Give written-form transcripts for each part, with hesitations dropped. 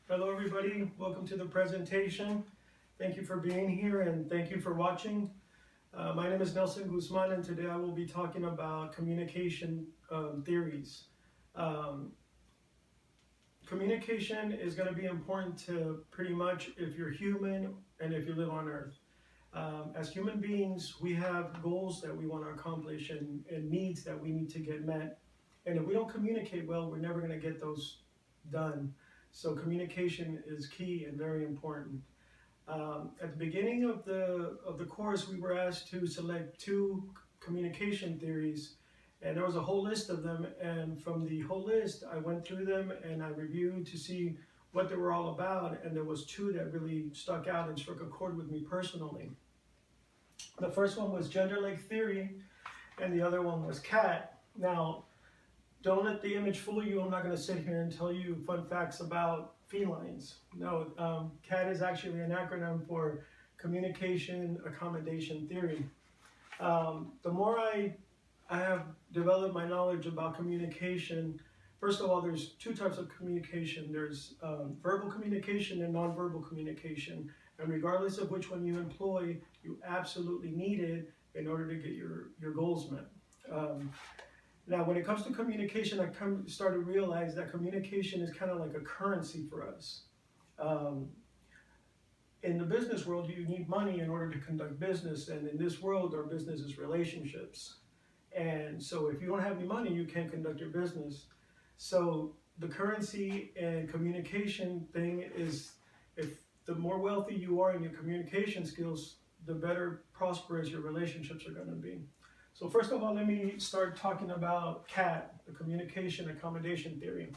Hello everybody, welcome to the presentation. Thank you for being here and thank you for watching. My name is Nelson Guzman and today I will be talking about communication theories. Um, Communication is going to be important to pretty much if you're human and if you live on earth. As human beings, we have goals that we want to accomplish and needs that we need to get met. And if we don't communicate well, we're never going to get those done. So communication is key and very important. At the beginning of the course, we were asked to select two communication theories, and there was a whole list of them. And from the whole list, I went through them and I reviewed to see what they were all about. And there was two that really stuck out and struck a chord with me personally. The first one was Genderlect theory, and the other one was CAT. Now, don't let the image fool you. I'm not going to sit here and tell you fun facts about felines. No, CAT is actually an acronym for Communication Accommodation Theory. The more I have developed my knowledge about communication, first of all, there's two types of communication. There's verbal communication and nonverbal communication. And regardless of which one you employ, you absolutely need it in order to get your goals met. Now, when it comes to communication, I started to realize that communication is kind of like a currency for us. Um, in the business world, you need money in order to conduct business, and in this world, our business is relationships. And so if you don't have any money, you can't conduct your business. So the currency and communication thing is, if the more wealthy you are in your communication skills, the better prosperous your relationships are going to be. So first of all, let me start talking about CAT, the Communication Accommodation Theory.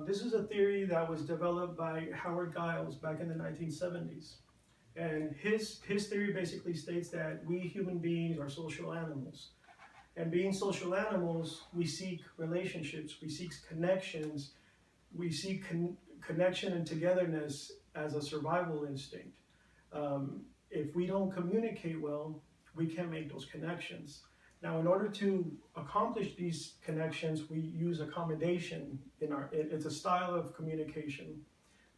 This is a theory that was developed by Howard Giles back in the 1970s. And his theory basically states that we human beings are social animals. And being social animals, we seek relationships, we seek connections, we seek connection and togetherness as a survival instinct. If we don't communicate well, we can't make those connections. Now, in order to accomplish these connections, we use accommodation. It's a style of communication.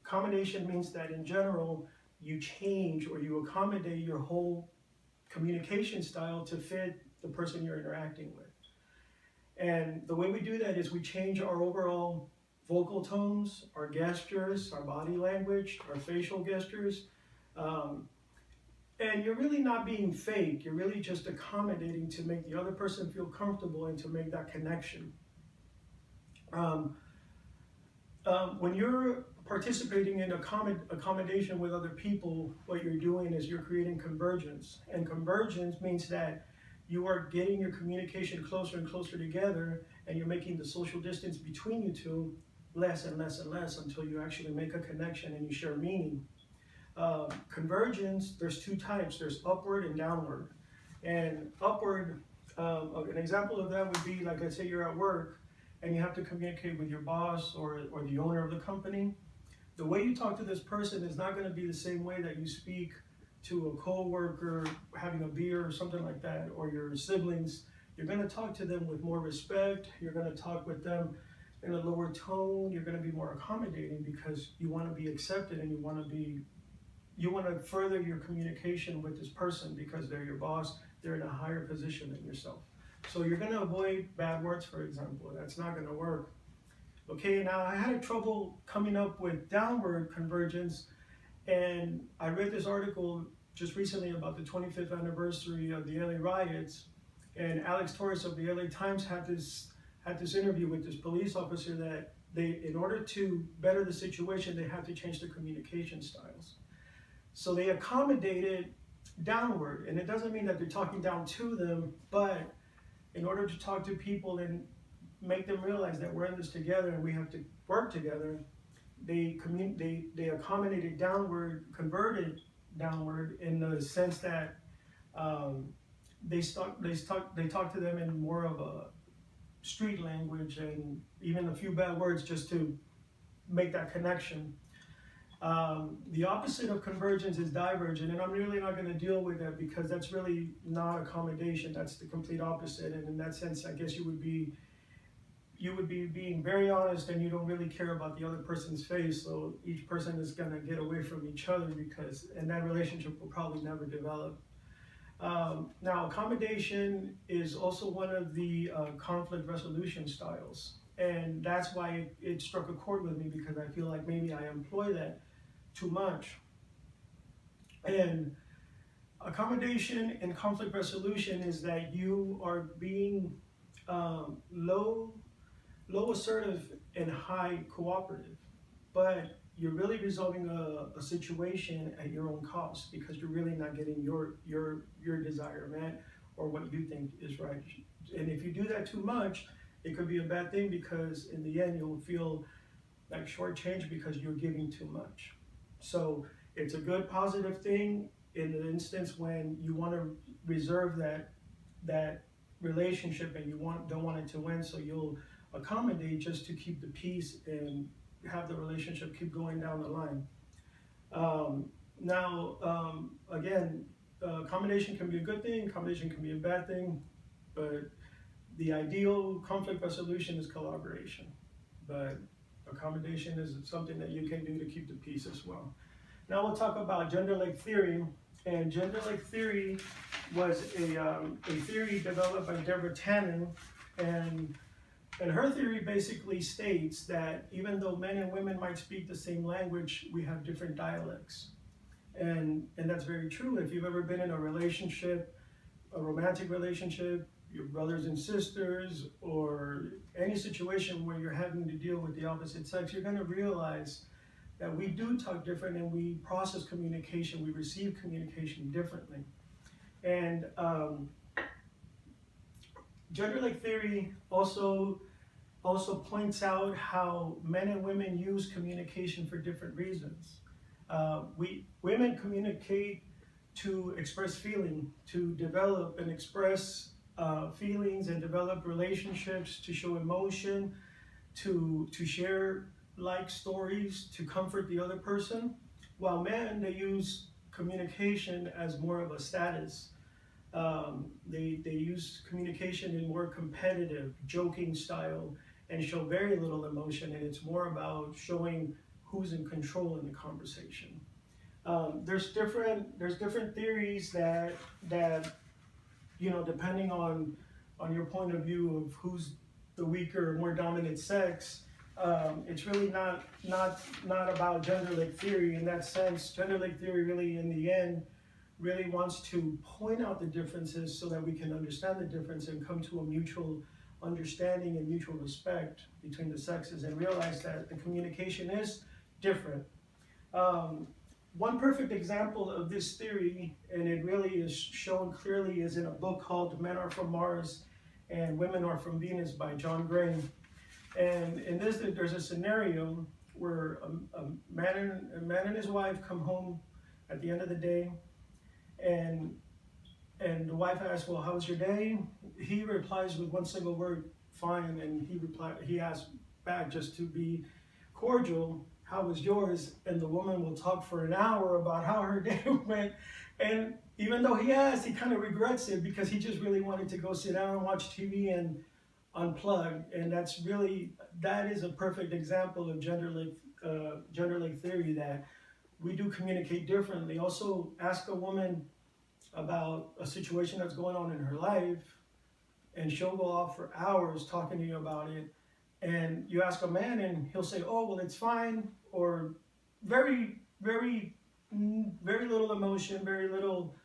Accommodation means that in general, you change or you accommodate your whole communication style to fit the person you're interacting with. And the way we do that is we change our overall vocal tones, our gestures, our body language, our facial gestures. And you're really not being fake. You're really just accommodating to make the other person feel comfortable and to make that connection. When you're participating in accommodation with other people, what you're doing is you're creating convergence. And convergence means that you are getting your communication closer and closer together, and you're making the social distance between you two less and less and less until you actually make a connection and you share meaning. Convergence, there's two types. There's upward and downward. And upward, an example of that would be like, let's say you're at work and you have to communicate with your boss or the owner of the company. The way you talk to this person is not going to be the same way that you speak to a coworker having a beer or something like that, or your siblings. You're going to talk to them with more respect. You're going to talk with them in a lower tone. You're going to be more accommodating because you want to be accepted and you want to further your communication with this person because they're your boss, they're in a higher position than yourself. So you're going to avoid bad words, for example. That's not going to work. Okay, now I had trouble coming up with downward convergence, and I read this article just recently about the 25th anniversary of the LA riots, and Alex Torres of the LA Times had this interview with this police officer that in order to better the situation, they had to change their communication styles. So they accommodated downward, and it doesn't mean that they're talking down to them, but in order to talk to people and make them realize that we're in this together and we have to work together, they accommodated downward, converted downward in the sense that they talk to them in more of a street language and even a few bad words just to make that connection. The opposite of convergence is divergent, and I'm really not going to deal with that because that's really not accommodation. That's the complete opposite, and in that sense, I guess you would be you would be being very honest, and you don't really care about the other person's face, so each person is going to get away from each other, and that relationship will probably never develop. Now, accommodation is also one of the conflict resolution styles, and that's why it struck a chord with me, because I feel like maybe I employ that too much. And accommodation and conflict resolution is that you are being low assertive and high cooperative, but you're really resolving a situation at your own cost, because you're really not getting your desire met, or what you think is right. And if you do that too much, it could be a bad thing, because in the end you'll feel like shortchanged because you're giving too much. So it's a good positive thing in the instance when you want to reserve that relationship, and you don't want it to win, so you'll accommodate just to keep the peace and have the relationship keep going down the line. Again, accommodation can be a good thing, accommodation can be a bad thing, but the ideal conflict resolution is collaboration. But accommodation is something that you can do to keep the peace as well. Now we'll talk about Genderlect theory. And Genderlect theory was a theory developed by Deborah Tannen, and her theory basically states that even though men and women might speak the same language, we have different dialects. And that's very true. If you've ever been in a relationship, a romantic relationship, your brothers and sisters, or any situation where you're having to deal with the opposite sex, you're going to realize that we do talk different, and we process communication, we receive communication differently. And Genderlect theory also points out how men and women use communication for different reasons. Women communicate to express feeling, to develop and express feelings and develop relationships, to show emotion, to share like stories, to comfort the other person, while men, they use communication as more of a status. They use communication in more competitive, joking style, and show very little emotion, and it's more about showing who's in control in the conversation. There's different theories that depending on your point of view of who's the weaker, more dominant sex. It's really not about Genderlect theory in that sense. Genderlect theory really, in the end, really wants to point out the differences so that we can understand the difference and come to a mutual understanding and mutual respect between the sexes, and realize that the communication is different. One perfect example of this theory, and it really is shown clearly, is in a book called Men Are From Mars and Women Are From Venus by John Gray. And in this, there's a scenario where a man and his wife come home at the end of the day, and the wife asks, "Well, how was your day?" He replies with one single word, "Fine," and he asks back, just to be cordial, "How was yours?" And the woman will talk for an hour about how her day went, and even though he asked, he kind of regrets it, because he just really wanted to go sit down and watch TV and unplug. And that is a perfect example of Genderlect theory, that we do communicate differently. Also, ask a woman about a situation that's going on in her life, and she'll go off for hours talking to you about it. And you ask a man, and he'll say, "Oh, well, it's fine," or very, very, very little emotion, very little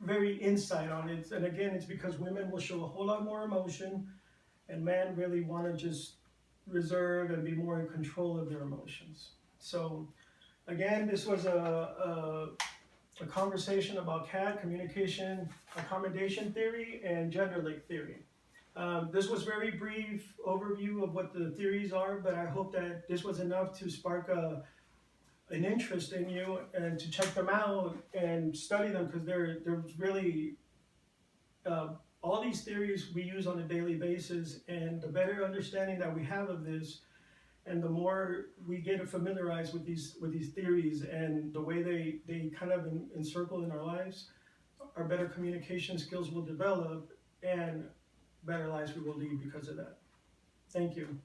very insight on it. And again, it's because women will show a whole lot more emotion, and men really want to just reserve and be more in control of their emotions. So again, this was a conversation about CAD, communication, accommodation theory, and Genderlect theory. This was very brief overview of what the theories are, but I hope that this was enough to spark an interest in you, and to check them out and study them, because there's really all these theories we use on a daily basis, and the better understanding that we have of this, and the more we get familiarized with these theories and the way they kind of encircle in our lives, our better communication skills will develop, and better lives we will lead because of that. Thank you.